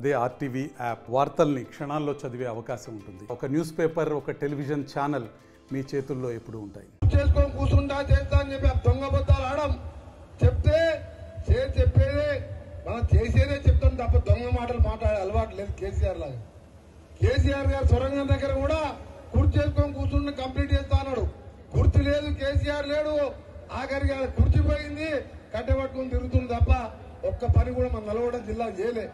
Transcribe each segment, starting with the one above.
అదే RTV app వార్తల్ని క్షణాల్లో చదివే అవకాశం ఉంటుంది. ఒక న్యూస్ పేపర్, ఒక టెలివిజన్ ఛానల్ మీ చేతుల్లో ఎప్పుడూ ఉంటాయి. చేసుకొని కూర్చుంటా చేస్తా అని చెప్పి దొంగ బద్దాలు ఆడం చెప్తే చెప్పేదే మనం చేసేదే చెప్తాం తప్ప దొంగ మాటలు మాట్లాడే అలవాటు లేదు కేసీఆర్ లాగా. కేసీఆర్ గారు సొరంగం దగ్గర కూడా కుర్చీ చేసుకొని కూర్చుని కంప్లీట్ చేస్తా అన్నాడు. కుర్చీ లేదు, కేసీఆర్ లేడు, ఆఖరికి కుర్చీ పోయింది, కట్టెపట్టుకుని తిరుగుతుంది తప్ప ఒక్క పని కూడా మన నల్గొండ జిల్లా చేయలే.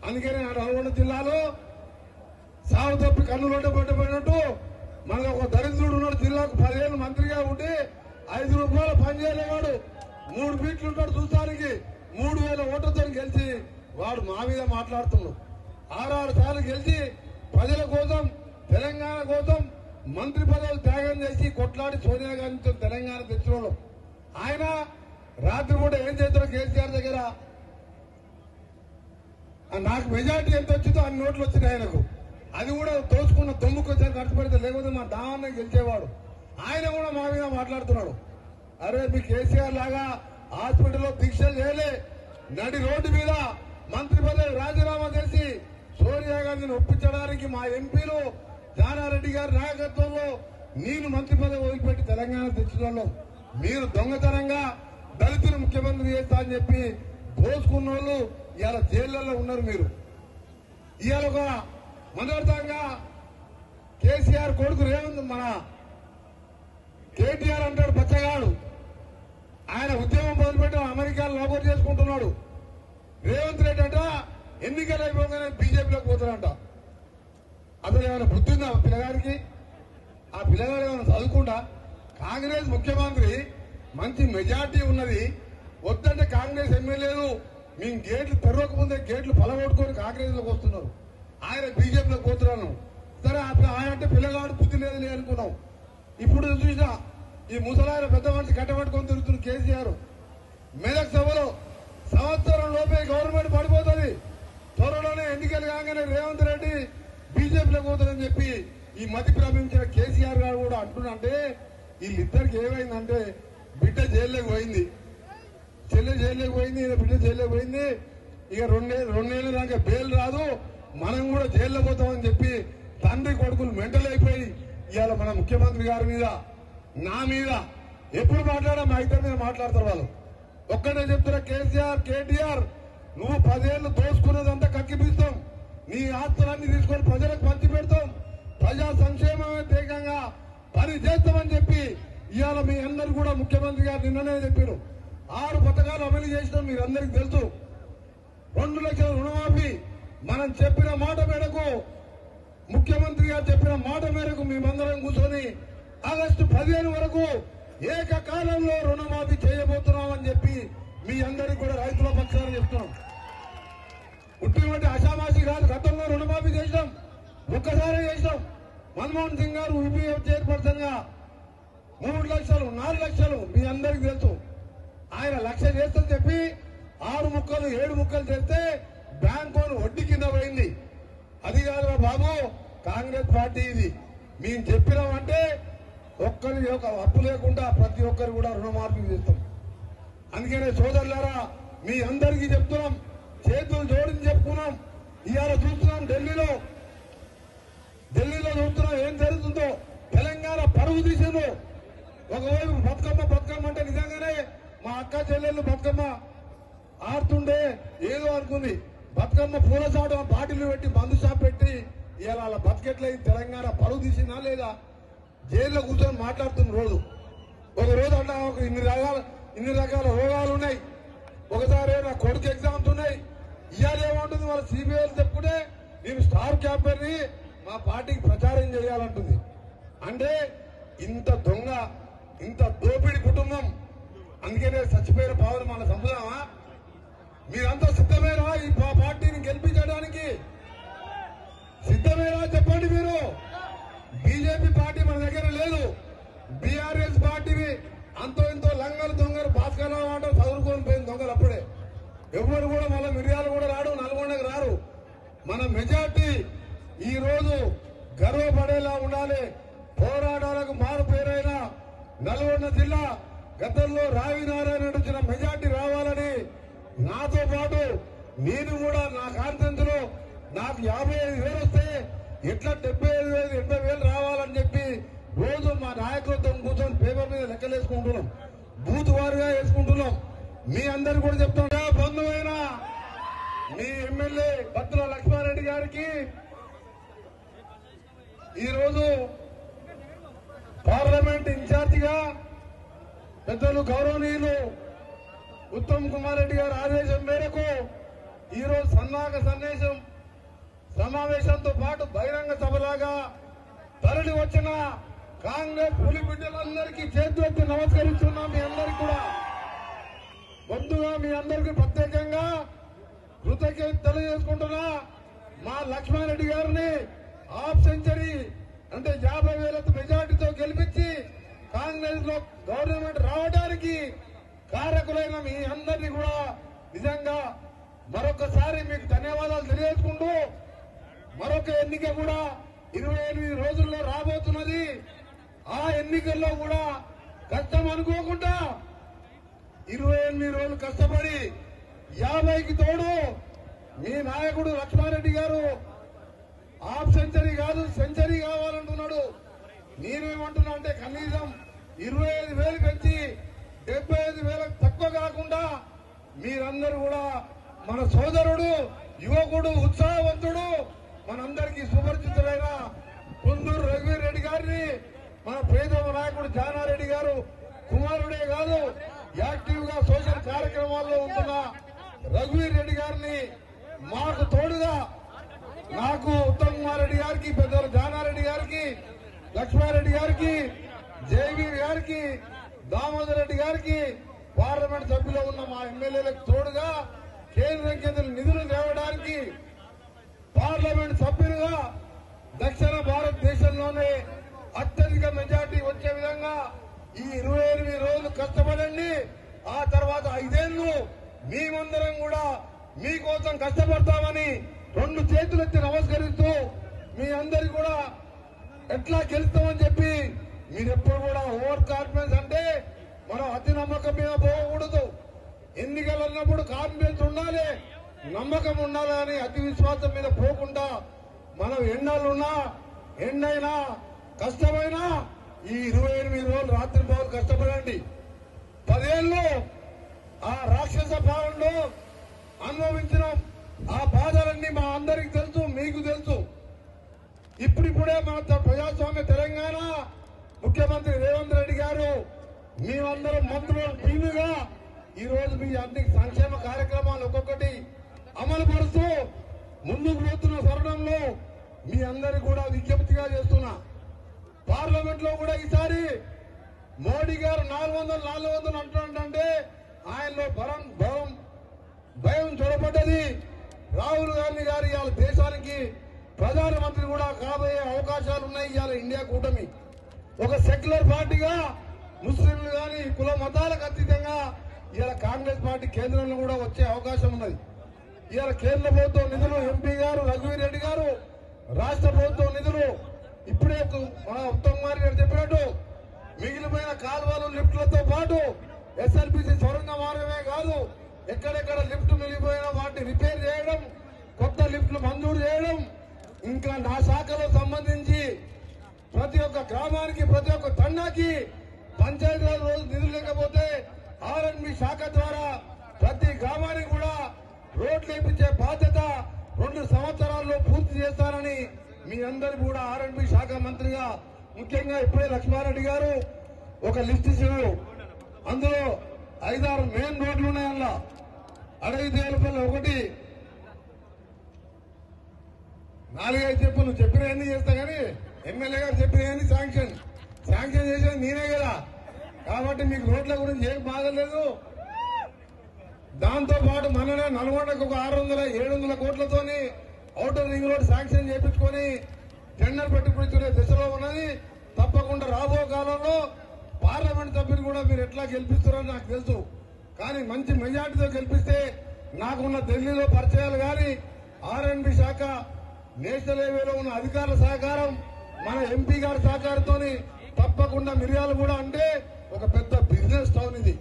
అందుకని ఆ నల్గొండ జిల్లాలో సాగు తప్పి కన్నులోట పట్టిపోయినట్టు మనకు ఒక దరిద్రుడు ఉన్నాడు. జిల్లాకు 10 ఏళ్ళు మంత్రిగా ఉండి 5 రూపాయలు పని చేయలేవాడు. 3 ఫీట్లు ఉంటాడు చూస్తానికి. 3000 ఓట్లతో గెలిచి వాడు మా మీద మాట్లాడుతున్నాడు. 6 సార్లు గెలిచి ప్రజల కోసం, తెలంగాణ కోసం మంత్రి పదవులు త్యాగం చేసి కొట్లాడి సోనియా గాంధీతో తెలంగాణ తెచ్చిన ఆయన రాత్రి కూడా ఏం చేస్తారో కేసీఆర్ దగ్గర నాకు మెజార్టీ ఎంత వచ్చిందో అన్ని నోట్లు వచ్చినాయి ఆయనకు. అది కూడా దోచుకున్న దొమ్ముకొచ్చారు ఖర్చు పెడితే, లేకపోతే మా దావన్న గెలిచేవాడు. ఆయన కూడా మా మీద మాట్లాడుతున్నాడు. అరే మీ కేసీఆర్ లాగా హాస్పిటల్లో దీక్షలు చేయలే, నడి రోడ్డు మీద మంత్రి పదవి రాజీనామా చేసి సోనియా గాంధీని ఒప్పించడానికి మా ఎంపీలు జానారెడ్డి గారి నాయకత్వంలో నేను మంత్రి పదవి వదిలిపెట్టి తెలంగాణ తెచ్చిన మీరు దొంగతనంగా దళితులు ముఖ్యమంత్రి చేస్తా అని చెప్పి దోచుకున్న వాళ్ళు ఇవాళ జైళ్లలో ఉన్నారు. మీరు ఇవాళ ఒక మనోర్థంగా కేసీఆర్ కొడుకు రేవంత్ మన కేటీఆర్ అంటాడు బచ్చగాడు. ఆయన ఉద్యమం మొదలుపెట్టి అమెరికాలో నౌకరు చేసుకుంటున్నాడు. రేవంత్ రెడ్డి అంట ఎన్నికలు అయిపోగానే బీజేపీలోకి పోతాడంట. అసలు ఏమైనా బుద్ధి ఉందా పిల్లగాడికి? ఆ పిల్లగాడు ఏమైనా చదువుకుంటా? కాంగ్రెస్ ముఖ్యమంత్రి మంచి మెజార్టీ ఉన్నది, వద్దంటే కాంగ్రెస్ ఎమ్మెల్యేలు మేము గేట్లు తెరవకముందే గేట్లు పలగొట్టుకొని కాంగ్రెస్ లోకి వస్తున్నారు. ఆయన బీజేపీలోకి పోతున్నాను. సరే ఆయన అంటే పిల్లగాడు బుద్ధి లేదు అనుకున్నాం. ఇప్పుడు చూసినా ఈ ముసలాయన పెద్ద మనిషి కట్టబట్టుకొని తిరుగుతున్న కేసీఆర్ మెదక్ సభలో సంవత్సరం లోపే గవర్నమెంట్ పడిపోతుంది, త్వరలోనే ఎన్నికలు కాగానే రేవంత్ రెడ్డి బీజేపీలోకి పోతారని చెప్పి ఈ మతి భ్రమించిన కేసీఆర్ గారు కూడా అంటున్నంటే వీళ్ళిద్దరికి ఏమైందంటే బిడ్డ జైల్లోకి పోయింది, చెల్లె జైల్లోకి పోయింది, ఈయన బిడ్డ జైల్లోకి పోయింది. ఇక రెండేళ్ల దాకా బెయిల్ రాదు, మనం కూడా జైల్లో పోతామని చెప్పి తండ్రి కొడుకులు మెంటల్ అయిపోయి ఇవాళ మన ముఖ్యమంత్రి గారి మీద, నా మీద ఎప్పుడు మాట్లాడా మా ఇద్దరి మీద మాట్లాడతారు వాళ్ళు. ఒక్కడే చెప్తున్నా, కేసీఆర్ కేటీఆర్ నువ్వు 10 ఏళ్లు దోచుకున్నదంతా కక్కిపిస్తాం, నీ ఆస్తులన్నీ తీసుకొని ప్రజలకు పంచి పెడతాం, ప్రజా సంక్షేమమే ధ్యేయంగా పని చేస్తామని చెప్పి ఇవాళ మీ అందరు కూడా ముఖ్యమంత్రి గారు నిన్ననే చెప్పారు. 6 పథకాలు అమలు చేసినాం, మీరందరికీ తెలుసు. 2 లక్షల రుణమాఫీ మనం చెప్పిన మాట మేరకు, ముఖ్యమంత్రి గారు చెప్పిన మాట మేరకు మేమందరం కూర్చొని ఆగస్టు 15 వరకు ఏకకాలంలో రుణమాఫీ చేయబోతున్నామని చెప్పి మీ అందరికీ కూడా రైతుల పక్షాన చెప్తున్నాం. ఉట్టినటువంటి అషామాషి కాదు, గతంలో రుణమాఫీ చేసినాం, ఒక్కసారి చేసినాం. మన్మోహన్ సింగ్ గారు యూపీఎఫ్ చైర్పర్సన్ గా 3 లక్షలు 4 లక్షలు మీ అందరికీ తెలుసు. ఆయన 1 లక్ష చేస్తని చెప్పి 6 ముక్కలు 7 ముక్కలు చేస్తే బ్యాంకు వడ్డీ కింద పోయింది. అది కాదురా బాబు, కాంగ్రెస్ పార్టీ ఇది. మేము చెప్పినామంటే ఒక్కరి అప్పు లేకుండా ప్రతి ఒక్కరు కూడా రుణమాఫీ చేస్తాం. అందుకనే సోదరులారా మీ అందరికీ చెప్తున్నాం, చేతులు జోడించి చెప్పుకున్నాం. ఇవాళ చూస్తున్నాం ఢిల్లీలో చూస్తున్నాం ఏం జరుగుతుందో. తెలంగాణ పరుగు తీసిందో. ఒకవైపు బతుకమ్మ అంటే నిజంగానే మా అక్క చెల్లెళ్ళు బతుకమ్మ ఆడుతుండే ఏదో అనుకుంది. బతుకమ్మ పూలసాడు బాటిల్ పెట్టి మందు షాప్ పెట్టి ఇవాళ వాళ్ళ బతికెట్లయి తెలంగాణ పరుగు తీసిందా లేదా? జైల్లో కూర్చొని మాట్లాడుతున్న రోజు ఒక రోజు అంటే ఇన్ని రకాల రోగాలు ఉన్నాయి. ఒకసారి నా కొడుకు ఎగ్జామ్స్ ఉన్నాయి. ఇవాళ ఏమంటుంది వాళ్ళ సిబిఐలు చెప్పుకుంటే నేను స్టార్ క్యాంపెయిన్ మా పార్టీకి ప్రచారం చేయాలంటుంది. అంటే ఇంత దొంగ, ఇంత దోపిడి కుటుంబం. అందుకనే చచ్చిపోయిన పావులు మన సంపుదామా? మీరంతా సిద్ధమేనా ఈ పార్టీని గెలిపించడానికి? సిద్ధమేనా చెప్పండి. మీరు బీజేపీ పార్టీ మన దగ్గర లేదు, బీఆర్ఎస్ పార్టీవి అంతో ఇంతో లంగలు దొంగలు భాస్కరరావు అంటే చదువుకొని పోయిన దొంగలు. అప్పుడే ఎవరు కూడా మళ్ళీ మిర్యాలు కూడా రాడు, నల్గొండకు రారు. మన మెజార్టీ ఈ రోజు గర్వపడేలా ఉండాలి. పోరాటాలకు మారు పేరైన నల్గొండ జిల్లా గతంలో రావి నారాయణ వచ్చిన మెజార్టీ రావాలని నాతో పాటు నేను కూడా నా కాన్ఫరెన్స్ లో నాకు 55,000 వస్తే ఎట్లా 75,000 80,000 రావాలని చెప్పి రోజు మా నాయకులతో కూర్చొని పేపర్ మీద లెక్కలేసుకుంటున్నాం, బూత్ వారుగా వేసుకుంటున్నాం. మీ అందరు కూడా చెప్తున్నా, బంధువైన మీ ఎమ్మెల్యే బత్తుల లక్ష్మారెడ్డి గారికి ఈరోజు పార్లమెంట్ ఇన్ఛార్జిగా పెద్దలు గౌరవనీయులు ఉత్తమ్ కుమార్ రెడ్డి గారి ఆదేశం మేరకు ఈరోజు సన్నాహక సమావేశంతో పాటు బహిరంగ సభలాగా తరలి వచ్చిన కాంగ్రెస్ పులి బిడ్డలందరికీ చేతులెత్తి నమస్కరిస్తున్నాం. మీ అందరికీ కూడా ముందుగా మీ అందరికీ ప్రత్యేకంగా కృతజ్ఞత తెలియజేసుకుంటున్నా. మా లక్ష్మారెడ్డి గారిని హాఫ్ సెంచరీ అంటే 50,000 మెజార్టీతో గెలిపించి కాంగ్రెస్ లో గవర్నమెంట్ రావడానికి కారకులైన మీ అందరినీ కూడా నిజంగా మరొకసారి మీకు ధన్యవాదాలు తెలియజేసుకుంటూ, మరొక ఎన్నిక కూడా 28 రోజుల్లో రాబోతున్నది. ఆ ఎన్నికల్లో కూడా కష్టం అనుకోకుండా 28 రోజులు కష్టపడి 50కి తోడు మీ నాయకుడు లక్ష్మారెడ్డి గారు హాఫ్ సెంచరీ కాదు సెంచరీ కావాలంటున్నాడు. నేనేమంటున్నా అంటే కనీసం 25,000 పెంచి 75,000 తక్కువ కాకుండా మీరందరూ కూడా మన సోదరుడు, యువకుడు, ఉత్సాహవంతుడు, మనందరికీ సుపరిచితులైన కుందూరు రఘువీర్ రెడ్డి గారిని మన ప్రియతమ నాయకుడు జానారెడ్డి గారు కుమారుడే కాదు యాక్టివ్ గా సోషల్ కార్యక్రమాల్లో ఉంటున్న రఘువీర్ రెడ్డి గారిని మాకు తోడుగా నాకు ఉత్తమ్ కుమార్ రెడ్డి గారికి, పెద్దలు జానారెడ్డి గారికి, లక్ష్మారెడ్డి గారికి, జయవీర్ గారికి, దామోదర్ రెడ్డి గారికి, పార్లమెంట్ సభ్యులు ఉన్న మా ఎమ్మెల్యేలకు తోడుగా కేంద్రం కింద నిధులు తేవడానికి పార్లమెంట్ సభ్యులుగా దక్షిణ భారతదేశంలోనే అత్యధిక మెజార్టీ వచ్చే విధంగా ఈ 28 రోజులు కష్టపడండి. ఆ తర్వాత 5 ఏళ్లు మేమందరం కూడా మీకోసం కష్టపడతామని 2 చేతులెత్తి నమస్కరిస్తూ మీ అందరికి కూడా ఎట్లా గెలుస్తామని చెప్పి మీరెప్పుడు కూడా ఓవర్ కాన్ఫిడెన్స్ అంటే మనం అతి నమ్మకం మీద పోకూడదు. ఎన్నికలు అన్నప్పుడు కాన్ఫిడెన్స్ ఉండాలి, నమ్మకం ఉండాలి అని అతి విశ్వాసం మీద పోకుండా మనం ఎన్నాళ్ళున్నా ఎన్నైనా కష్టమైనా ఈ 28 రోజులు రాత్రి పగలు కష్టపడండి. 10 ఏళ్ళు ఆ రాక్షస పాలనలో అనుభవించిన ఆ బాధలన్నీ మా అందరికి తెలుసు, మీకు తెలుసు. ఇప్పుడిప్పుడే మన ప్రజాస్వామ్య తెలంగాణ ముఖ్యమంత్రి రేవంత్ రెడ్డి గారు మేమందరం మంత్రుల టీముగా ఈ రోజు మీ అన్ని సంక్షేమ కార్యక్రమాలు ఒక్కొక్కటి అమలు పరుస్తూ ముందుకు పోతున్న తరుణంలో మీ అందరికి కూడా విజ్ఞప్తిగా చేస్తున్నా. పార్లమెంట్ లో కూడా ఈసారి మోడీ గారు 400 అంటున్నాడంటే ఆయనలో భయం చొరబడ్డది. రాహుల్ గాంధీ గారు ఇవాళ దేశానికి ప్రధానమంత్రి కూడా కాబోయే అవకాశాలు ఉన్నాయి. ఇవాళ ఇండియా కూటమి ఒక సెక్యులర్ పార్టీగా ముస్లింలు గాని కుల మతాలకు అతీతంగా ఇవాళ కాంగ్రెస్ పార్టీ కేంద్రంలో కూడా వచ్చే అవకాశం ఉన్నది. ఇవాళ కేంద్ర ప్రభుత్వం నిధులు ఎంపీ గారు రఘువీర్ రెడ్డి గారు, రాష్ట్ర ప్రభుత్వం నిధులు ఇప్పుడే మన ఉత్తమ్ కుమార్ గారు చెప్పినట్టు మిగిలిపోయిన కాలువలు లిఫ్ట్లతో పాటు ఎస్ఎల్బిసి సొరంగ మార్గమే కాదు, ఎక్కడెక్కడ లిఫ్ట్ మిగిలిపోయినా వాటిని రిపేర్ చేయడం, కొత్త లిఫ్ట్లు మంజూరు చేయడం, ఇంకా నా శాఖలో సంబంధించి ప్రతి ఒక్క గ్రామానికి ప్రతి ఒక్క తండాకి పంచాయతీరాజ్ రోజు నిధులు లేకపోతే ఆర్ఎండ్బి శాఖ ద్వారా ప్రతి గ్రామానికి కూడా రోడ్లు వేయించే బాధ్యత 2 సంవత్సరాల్లో పూర్తి చేస్తారని మీ అందరు కూడా ఆర్ఎండ్బి శాఖ మంత్రిగా ముఖ్యంగా ఇప్పుడే లక్ష్మారెడ్డి గారు ఒక లిస్ట్ ఇచ్చారు. అందులో 5-6 మెయిన్ రోడ్లు ఉన్నాయి. అందులో అడవి దేవలపల్లి ఒకటి 4-5 చెప్పు. నువ్వు చెప్పినవన్నీ చేస్తా కానీ ఎమ్మెల్యే గారు చెప్పినవన్నీ శాంక్షన్ చేసేది నేనే కదా, కాబట్టి మీకు రోడ్ల గురించి ఏం బాధలేదు. దాంతో పాటు మననే నల్గొండకు ఒక 600-700 కోట్లతోని ఔటర్ రింగ్ రోడ్ శాంక్షన్ చేయించుకొని టెండర్ పెట్టుకునే దశలో ఉన్నది. తప్పకుండా రాబో కాలంలో పార్లమెంట్ సభ్యులు కూడా మీరు ఎట్లా గెలిపిస్తారో నాకు తెలుసు, కానీ మంచి మెజార్టీతో గెలిపిస్తే నాకున్న ఢిల్లీలో పరిచయాలు కానీ ఆర్ఎండ్బి శాఖ నేషనల్ హైవేలో ఉన్న అధికారుల సహకారం మన ఎంపీ గారి సహకారంతో తప్పకుండా మిర్యాలు కూడా అంటే ఒక పెద్ద బిజినెస్ టౌన్ ఇది.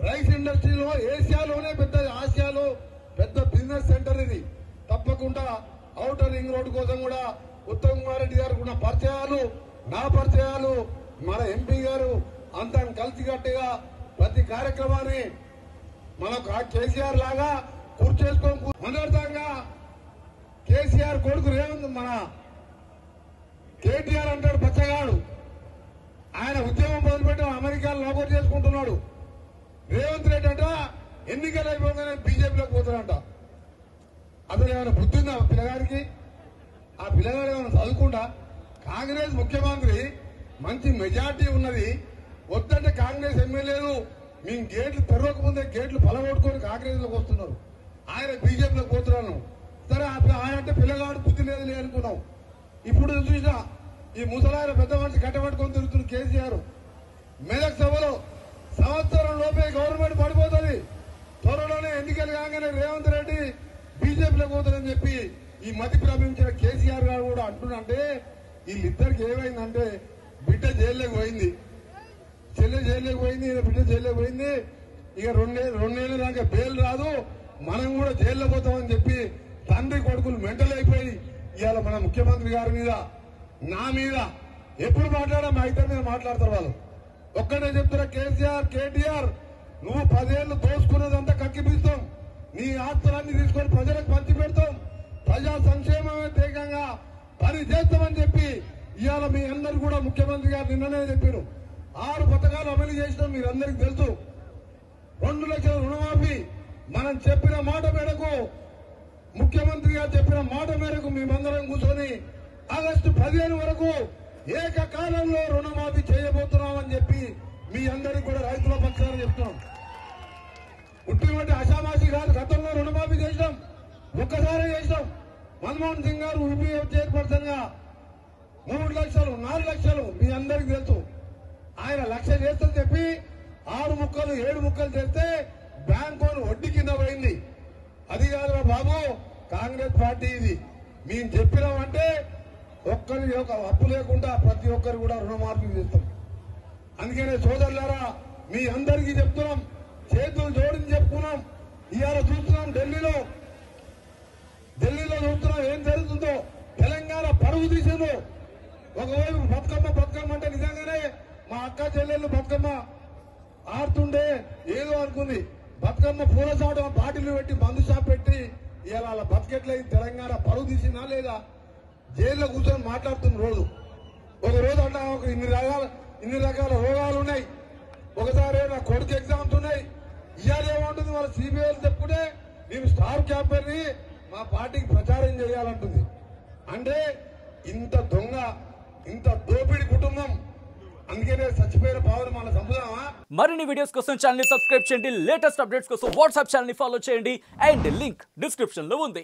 రైస్ ఇండస్ట్రీలో ఏషియాలోనే పెద్ద, ఆసియాలో పెద్ద బిజినెస్ సెంటర్ ఇది. తప్పకుండా ఔటర్ రింగ్ రోడ్డు కోసం కూడా ఉత్తమ్ కుమార్ రెడ్డి గారికి ఉన్న పరిచయాలు, నా పరిచయాలు, మన ఎంపీ గారు అంతా కలిసికట్టుగా ప్రతి కార్యక్రమాన్ని మనకు కేసీఆర్ లాగా కూర్చేసుకొని మొదటిగా కేసీఆర్ కొడుకు రేవంత్ మన కేటీఆర్ అంటాడు బచ్చగాడు. ఆయన ఉద్యమం మొదలుపెట్టి అమెరికాలో నౌకరు చేసుకుంటున్నాడు. రేవంత్ రెడ్డి అంట ఎన్నికలు అయిపోగానే బీజేపీలోకి పోతాడంట. అసలు ఏమైనా బుద్ధి ఉందా పిల్లగాడికి? ఆ పిల్లగాడు ఏమైనా చదువుకుంటా? కాంగ్రెస్ ముఖ్యమంత్రి మంచి మెజార్టీ ఉన్నది, వద్దంటే కాంగ్రెస్ ఎమ్మెల్యేలు మేము గేట్లు తెరవకముందే గేట్లు పలగొట్టుకొని కాంగ్రెస్ లోకి వస్తున్నారు. ఆయన బీజేపీలోకి పోతున్నాను. సరే ఆయన అంటే పిల్లగాడు బుద్ధి లేదు అనుకున్నాం. ఇప్పుడు చూసినా ఈ ముసలాయన పెద్ద మనిషి కట్టబట్టుకొని తిరుగుతున్న కేసీఆర్ మెదక్ సభలో సంవత్సరం లోపే గవర్నమెంట్ పడిపోతుంది, త్వరలోనే ఎన్నికలు కాగానే రేవంత్ రెడ్డి బీజేపీలోకి పోతారని చెప్పి ఈ మతి ప్రాపించిన కేసీఆర్ గారు కూడా అంటున్నంటే వీళ్ళిద్దరికి ఏమైందంటే బిడ్డ జైల్లోకి పోయింది, చెల్లె జైల్లోకి పోయింది, బిడ్డ జైల్లోకి పోయింది. ఇక రెండేళ్ల దాకా బెయిల్ రాదు, మనం కూడా జైల్లో పోతామని చెప్పి తండ్రి కొడుకులు మెంటల్ అయిపోయి ఇవాళ మన ముఖ్యమంత్రి గారి మీద, నా మీద ఎప్పుడు మాట్లాడా మా ఇద్దరి మీద మాట్లాడతారు వాళ్ళు. ఒక్కడే చెప్తున్నా, కేసీఆర్ కేటీఆర్ నువ్వు 10 ఏళ్లు దోసుకున్నదంతా కక్కిపిస్తాం, నీ ఆస్తులన్నీ తీసుకొని ప్రజలకు పంచి పెడతాం, ప్రజా సంక్షేమమే తీవ్రంగా పని చేస్తామని చెప్పి ఇవాళ మీ అందరు కూడా ముఖ్యమంత్రి గారు నిన్ననే చెప్పారు. 6 పథకాలు అమలు చేసినాం, మీరందరికీ తెలుసు. 2 లక్షల రుణమాఫీ మనం చెప్పిన మాట మేరకు, ముఖ్యమంత్రి గారు చెప్పిన మాట మేరకు మేమందరం కూర్చొని ఆగస్టు 15 వరకు ఏకకాలంలో రుణమాఫీ చేయబోతున్నామని చెప్పి మీ అందరికీ కూడా రైతుల పక్షాన చెప్తున్నాం. ఉట్టివంటి అషామాషి కాదు, గతంలో రుణమాఫీ చేసినాం, ఒక్కసారి చేసినాం. మన్మోహన్ సింగ్ గారు యూపీఏ చైర్పర్సన్ గా 3 లక్షలు 4 లక్షలు మీ అందరికీ తెలుసు. ఆయన 1 లక్ష చేస్తని చెప్పి 6 ముక్కలు 7 ముక్కలు చేస్తే బ్యాంకు వడ్డీ కింద పోయింది. అది కాదురా బాబు, కాంగ్రెస్ పార్టీ ఇది. మేము చెప్పినామంటే ఒక్కరికి ఒక అప్పు లేకుండా ప్రతి ఒక్కరు కూడా రుణమాఫీ చేస్తాం. అందుకనే సోదరులారా మీ అందరికీ చెప్తున్నాం, చేతులు జోడించి చెప్పుకున్నాం. ఇవాళ చూస్తున్నాం ఢిల్లీలో చూస్తున్నాం ఏం జరుగుతుందో. తెలంగాణ పరువు తీసిందో. ఒకవైపు బతుకమ్మ అంటే నిజంగానే మా అక్క చెల్లెళ్ళు బతుకమ్మ ఆడుతుండే ఏదో అనుకుంది. బతుకమ్మ పూల చాటు బాటిల్ పెట్టి మందు షాప్ పెట్టి ఇవాళ వాళ్ళ బతికెట్లయి తెలంగాణ పరువు తీసిందా లేదా? జైల్లో కూర్చొని మాట్లాడుతున్న రోజు ఒక రోజు అంటే ఒక ఇన్ని రకాల రోగాలు ఉన్నాయి. ఒకసారి నా కొడుకు ఎగ్జామ్స్ ఉన్నాయి. ఇవాళ ఏమంటుంది వాళ్ళ సిబిఐలు చెప్పుకుంటే మేము స్టార్ క్యాంపెయిన్ మా పార్టీకి ప్రచారం చేయాలంటుంది. అంటే ఇంత దొంగ, ఇంత దోపిడి కుటుంబం. అందుకనే చచ్చిపోయిన భావన మన సంపుదామా? మరిన్ని వీడియోస్ కోసం ఛానల్ ని సబ్స్క్రైబ్ చేయండి, లేటెస్ట్ అప్డేట్స్ కోసం వాట్సాప్ ఛానల్ ని ఫాలో చేయండి, అండ్ లింక్ డిస్క్రిప్షన్ లో ఉంది.